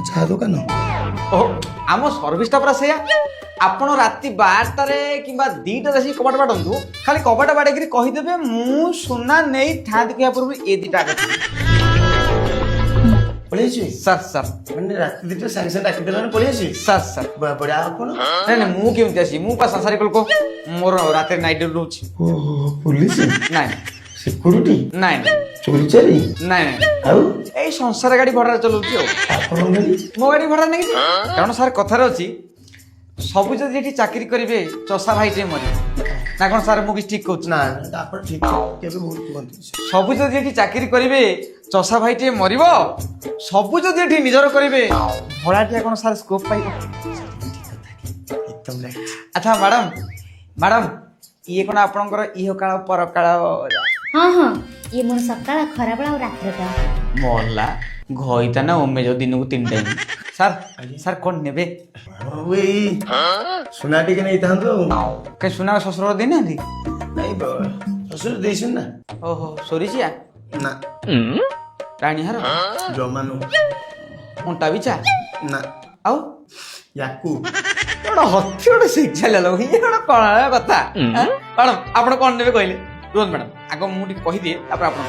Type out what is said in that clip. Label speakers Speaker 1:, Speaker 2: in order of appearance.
Speaker 1: ଚାହା ଦୋକାନ
Speaker 2: ଓହୋ ଆମ ସର୍ଭିସଟା ପୁରା ସେଇଆ ଆପଣ ରାତି 12ଟାରେ କିମ୍ବା 2ଟାରେ ଆସିକି କବାଟ ବାଡ଼ନ୍ତୁ ଖାଲି କବାଟ ବାଡ଼େଇକିରି କହିଦେବେ ମୁଁ ସୁନା ନେଇଥାନ୍ତି କହିବା ପୂର୍ବରୁ ଏ ଦିଟା ଆଗ
Speaker 1: ପଳେଇ ଆସିବି
Speaker 2: ସାର୍ ସାର୍
Speaker 1: ମାନେ ରାତି ଦିଟା ସାଙ୍ଗେ ସାଙ୍ଗେ ଡାକିଦେଲାଣି ପଳେଇ ଆସିବି
Speaker 2: ସାର୍ ସାର୍
Speaker 1: ବଢିଆ ଆପଣ
Speaker 2: ନାଇଁ ନାଇଁ ମୁଁ କେମିତି ଆସିବି ମୁଁ ପା ସଂସାରିକ ଲୋକ ମୋର ରାତିରେ ନାଇଟ୍ ଡ୍ୟୁଟି ରହୁଛି
Speaker 1: ଓହୋ ପୋଲିସ
Speaker 2: ନାଇଁ
Speaker 1: ସିକ୍ୟୁରିଟି
Speaker 2: ନାଇଁ
Speaker 1: ଚୋରି ଚାରି
Speaker 2: ନାଇଁ ନାଇଁ
Speaker 1: ଆଉ
Speaker 2: ଏଇ ସଂସାର ଗାଡ଼ି ଭଡ଼ାରେ ଚଲାଉଛି ଆଉ
Speaker 1: ଆପଣଙ୍କ ଗାଡି
Speaker 2: ମୋ ଗାଡ଼ି ଭଡ଼ା ନେଇକି କାରଣ ସାର୍ କଥାରେ ଅଛି ସବୁ ଯଦି ଏଠି ଚାକିରି କରିବେ ଚଷା ଭାଇଟେ ମରିବ ନା କ'ଣ ସାର୍ ମୁଁ କିଛି ଠିକ୍ କହୁଛି
Speaker 1: ନା ନା ଆପଣ ଠିକ କେବେ ବହୁତ କୁହନ୍ତି
Speaker 2: ସବୁ ଯଦି ଏଠି ଚାକିରି କରିବେ ଚଷା ଭାଇଟିଏ ମରିବ ସବୁ ଯଦି ଏଠି ନିଜର କରିବେ ଭଡ଼ାଟିଆ କ'ଣ ସାର୍ ସ୍କୋପ୍ ପାଇବ
Speaker 1: ଏକଦମ ରାଇଟ୍
Speaker 2: ଆଚ୍ଛା ମ୍ୟାଡ଼ାମ୍ ମ୍ୟାଡ଼ାମ୍ ଇଏ କ'ଣ ଆପଣଙ୍କର ଇହ କାଳ ପର କାଳ
Speaker 3: ହଁ ହଁ ଇଏ ମୋର ସକାଳ ଖରାବେଳ ଆଉ ରାତ୍ର କାଳ
Speaker 2: ମଲା ଘଇତା ନା ଓମେଜ ଦିନକୁ 3 ଟାଇମ୍ ସାର୍ ସାର୍ କ'ଣ ନେବେ
Speaker 1: ଆଉ ଏଇ ସୁନା ଟିକେ ନେଇଥାନ୍ତୁ ଆଉ
Speaker 2: କାହିଁ ସୁନା ଶ୍ୱଶୁର ଦେଇନାହାନ୍ତି
Speaker 1: ନାଇଁ ଶ୍ୱଶୁର ଦେଇଛନ୍ତି ନା
Speaker 2: ଓହୋ ସରିଚିଆ
Speaker 1: ନା
Speaker 2: ରାଣୀହାର
Speaker 1: ଜମା ନୁହଁ
Speaker 2: ଅଣ୍ଟା ବିଚା
Speaker 1: ନା
Speaker 2: ଆଉ
Speaker 1: ୟାକୁ
Speaker 2: ଗୋଟେ ହତି ଗୋଟେ ଶିକ୍ଷା ଇଏ ଗୋଟେ କ'ଣ କଥା ମ୍ୟାଡ଼ାମ୍ ଆପଣ କ'ଣ ନେବେ କହିଲେ ରୁହନ୍ତୁ ମ୍ୟାଡ଼ାମ୍ ଆଗ ମୁଁ ଟିକେ କହିଦିଏ ତାପରେ ଆପଣ